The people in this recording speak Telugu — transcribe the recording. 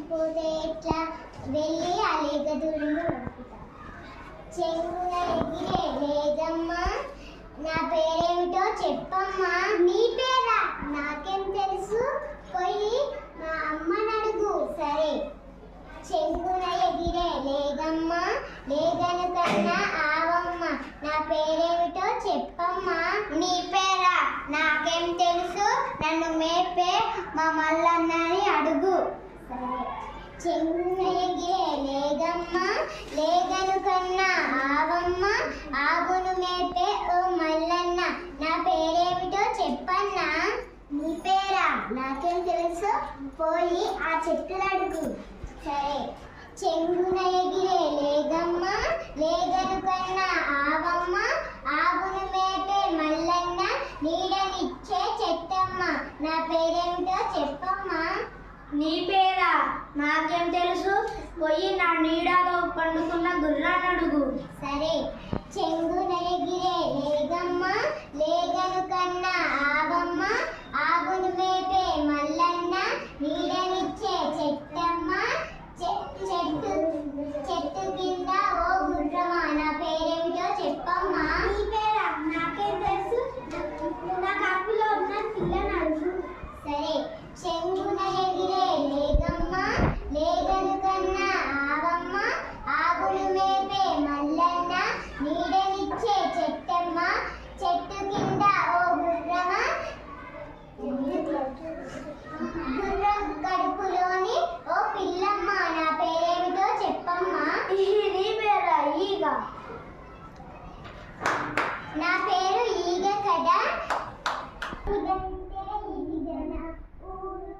మర్చిపోతే ఎట్లా వెళ్ళి ఆ లేఖ దూరంగా నడుపుతా. చెంగున ఎగిరే లేదమ్మా, నా పేరేమిటో చెప్పమ్మా. నీ పేరా? నాకేం తెలుసు, పోయి మా అమ్మని అడుగు. సరే. చెంగున ఎగిరే లేదమ్మా, లేదను కన్నా ఆవమ్మ, నా పేరేమిటో చెప్పమ్మా. నీ పేరా? నాకేం తెలుసు, నన్ను మేపే మా మల్లన్నని అడుగు. సరే. చెంగున ఎగిరే లేదమ్మా, లేదను కన్నా ఆవమ్మ, ఆవును మేపే ఓ మల్లన్న, నా పేరేమిటో చెప్పన్నా. నీ పేరా? నాకేం తెలుసు, పోయి ఆ చెట్టులు అడుగు. సరే. చెంగున ఎగిరే లేదమ్మా, లేదను కన్నా ఆవమ్మ, ఆవును మేపే మల్లన్న, నీడనిచ్చే చెట్టమ్మ, నా పేరేమిటో చెప్పమ్మా. నీ పేరా? నాకేం తెలుసు, పోయి నా నీడలో పండుకున్న గుర్రాన్ని అడుగు. సరే. చెంగున ఎగిరే లేదమ్మా, లేదను కన్నా ఆవమ్మ, ఆవును మేపే మల్లన్న, నీడనిచ్చే చెట్టమ్మ, చెట్టు కింద ఓ గుర్రమా, నా పేరేమిటో చెప్పమ్మా. నీ పేరా? నాకేం తెలుసు, నా కప్పులో ఉన్న పిల్లని అడుగు. సరే. చెంగున ఎగిరే లేదమ్మా, లేదను కన్నా ఆవమ్మ, ఆవును మేపే మల్లన్న, నీడనిచ్చే చెట్టమ్మ, చెట్టు కింద ఓ గుర్రమా, గుర్రం కడుపులోని ఓ పిల్లమ్మ, నా పేరేమిటో చెప్పమ్మా. నీ పేరా? ఈగ. నా పేరు ఈగ కదా. ఇదంటే ఇది జన ఊరు